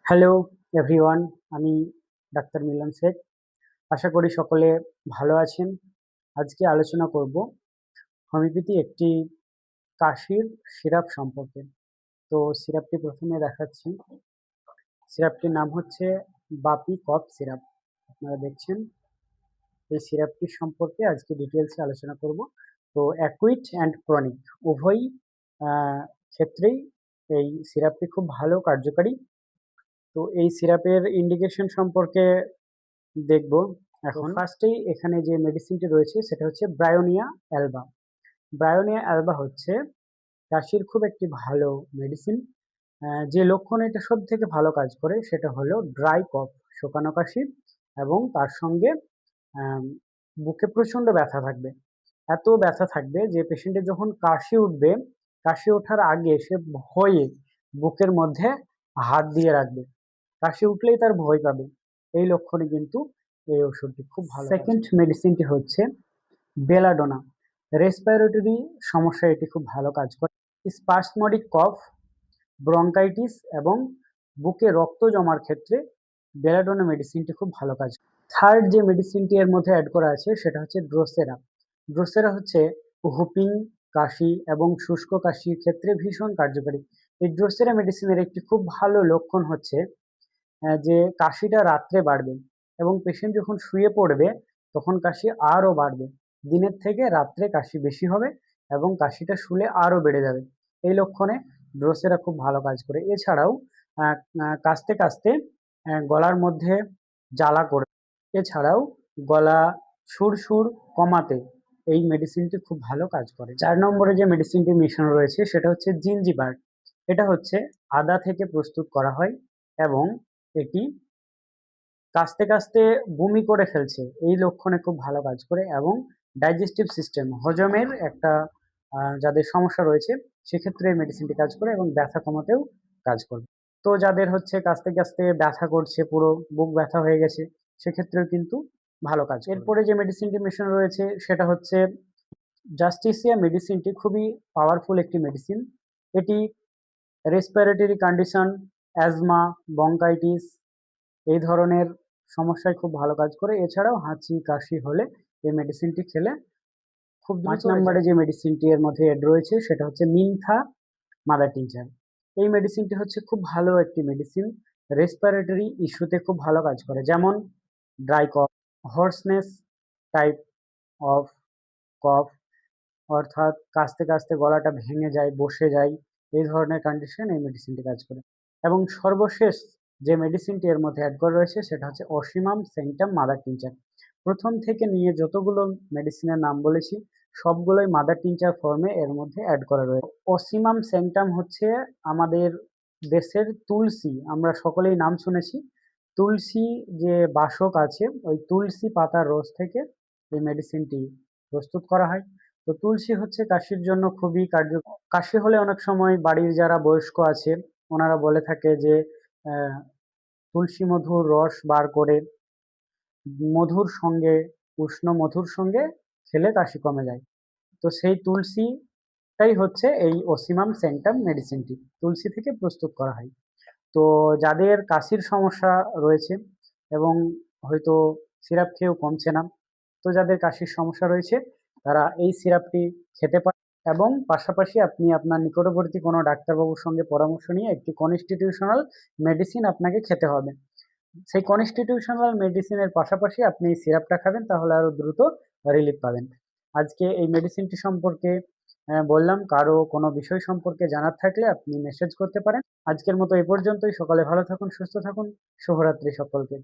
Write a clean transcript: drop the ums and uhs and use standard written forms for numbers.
Hello everyone, আমি doctor মিলন শেখ। আশা করি সকলে ভালো আছেন। আজকে আলোচনা করব হোমিওপ্যাথি একটি কাশির সিরাপ সম্পর্কে। তো সিরাপটি প্রথমে দেখাচ্ছি। সিরাপটির নাম হচ্ছে বাপি কফ সিরাপ। আপনারা দেখছেন। এই সিরাপটির সম্পর্কে আজকে ডিটেলসে আলোচনা করব। তো অ্যাকুইট অ্যান্ড ক্রনিক উভয় ক্ষেত্রেই এই সিরাপটি খুব ভালো কার্যকারী। তো এই সিরাপের ইন্ডিকেশন সম্পর্কে দেখব এখন। ফার্স্টেই এখানে যে মেডিসিনটি রয়েছে সেটা হচ্ছে ব্রায়োনিয়া অ্যালবা। ব্রায়োনিয়া অ্যালবা হচ্ছে কাশির খুব একটি ভালো মেডিসিন। যে লক্ষণ এটা সব থেকে ভালো কাজ করে সেটা হলো ড্রাই কফ, শুকানো কাশি, এবং তার সঙ্গে বুকে প্রচণ্ড ব্যথা থাকবে। এত ব্যথা থাকবে যে পেশেন্টের যখন কাশি উঠবে, কাশি ওঠার আগে সে ভয়ে বুকের মধ্যে হাত দিয়ে রাখবে। কাশি উঠলেই তার ভয় পাবে। এই লক্ষণে কিন্তু এই ওষুধটি খুব ভালো। সেকেন্ড মেডিসিনটি হচ্ছে বেলাডোনা। রেসপিরেটরি সমস্যা এটি খুব ভালো কাজ করে। স্পাসমোডিক কফ, ব্রঙ্কাইটিস এবং বুকে রক্ত জমার ক্ষেত্রে বেলাডোনা মেডিসিনটি খুব ভালো কাজ করে। থার্ড যে মেডিসিনটি এর মধ্যে অ্যাড করা আছে সেটা হচ্ছে ড্রোসেরা। ড্রোসেরা হচ্ছে হুপিং কাশি এবং শুষ্ক কাশির ক্ষেত্রে ভীষণ কার্যকারী। এই ড্রোসেরা মেডিসিনের একটি খুব ভালো লক্ষণ হচ্ছে যে কাশিটা রাত্রে বাড়বে এবং পেশেন্ট যখন শুয়ে পড়বে তখন কাশি আরও বাড়বে। দিনের থেকে রাত্রে কাশি বেশি হবে এবং কাশিটা শুলে আরও বেড়ে যাবে। এই লক্ষণে ড্রোসেরা খুব ভালো কাজ করে। এছাড়াও কাশতে কাশতে গলার মধ্যে জ্বালা করে, এছাড়াও গলা সুর কমাতে এই মেডিসিনটি খুব ভালো কাজ করে। 4 নম্বরে যে মেডিসিনটি মিশানো রয়েছে সেটা হচ্ছে জিঞ্জিবার। এটা হচ্ছে আদা থেকে প্রস্তুত করা হয় এবং এটি কাশতে কাশতে বমি করে ফেলছে এই লক্ষণে খুব ভালো কাজ করে এবং ডাইজেস্টিভ সিস্টেম, হজমের একটা যাদের সমস্যা রয়েছে সেক্ষেত্রে এই মেডিসিনটি কাজ করে এবং ব্যথা কমাতেও কাজ করবে। তো যাদের হচ্ছে কাশতে কাশতে ব্যথা করছে, পুরো বুক ব্যথা হয়ে গেছে, সেক্ষেত্রেও কিন্তু ভালো কাজ। এরপরে যে মেডিসিনটি মেশানো রয়েছে সেটা হচ্ছে জাস্টিসিয়া। মেডিসিনটি খুবই পাওয়ারফুল একটি মেডিসিন। এটি রেসপিরেটরি কন্ডিশন, অ্যাজমা, ব্রঙ্কাইটিস এই ধরনের সমস্যায় খুব ভালো কাজ করে। এছাড়াও হাঁচি কাশি হলে এই মেডিসিনটি খেলে খুব দ্রুত। 5 নম্বরে যে মেডিসিনটি এর মধ্যে অ্যাড রয়েছে সেটা হচ্ছে মিনথা মাদার টিনচার। এই মেডিসিনটি হচ্ছে খুব ভালো একটি মেডিসিন। রেসপিরেটরি ইস্যুতে খুব ভালো কাজ করে, যেমন dry cough, hoarseness type of cough, অর্থাৎ কাশতে কাশতে গলাটা ভেঙে যায়, বসে যায়, এই ধরনের কন্ডিশন এই মেডিসিনটি কাজ করে। এবং সর্বশেষ যে মেডিসিনটি এর মধ্যে অ্যাড করা রয়েছে সেটা হচ্ছে অসিমাম সেন্টাম মাদার টিনচার। প্রথম থেকে নিয়ে যতগুলো মেডিসিনের নাম বলেছি সবগুলোই মাদার টিনচার ফর্মে এর মধ্যে অ্যাড করা রয়েছে। অসিমাম সেন্টাম হচ্ছে আমাদের দেশের তুলসী, আমরা সকলেই নাম শুনেছি। তুলসী যে বাসক আছে ওই তুলসী পাতার রস থেকে এই মেডিসিনটি প্রস্তুত করা হয়। তো তুলসী হচ্ছে কাশির জন্য খুবই কার্যকর। কাশি হলে অনেক সময় বাড়ির যারা বয়স্ক আছে ওনারা বলে থাকে যে তুলসী মধুর রস বার করে মধুর সঙ্গে, উষ্ণ মধুর সঙ্গে খেলে কাশি কমে যায়। তো সেই তুলসীটাই হচ্ছে এই অসিমাম সেন্টাম মেডিসিনটি, তুলসী থেকে প্রস্তুত করা হয়। তো যাদের কাশির সমস্যা রয়েছে এবং হয়তো সিরাপ খেয়েও কমছে না, তো যাদের কাশির সমস্যা রয়েছে তারা এই সিরাপটি খেতে পারে এবং পাশাপাশি আপনি আপনার নিকটবর্তী কোনো ডাক্তারবাবুর সঙ্গে পরামর্শ নিয়ে একটি কনস্টিটিউশনাল মেডিসিন আপনাকে খেতে হবে। সেই কনস্টিটিউশনাল মেডিসিনের পাশাপাশি আপনি এই সিরাপটা খাবেন, তাহলে আরো দ্রুত রিলিফ পাবেন। আজকে এই মেডিসিনটি সম্পর্কে বললাম। কারো কোনো বিষয় সম্পর্কে জানার থাকলে আপনি মেসেজ করতে পারেন। আজকের মতো এ পর্যন্তই। সকালে ভালো থাকুন, সুস্থ থাকুন। শুভরাত্রি সকলকে।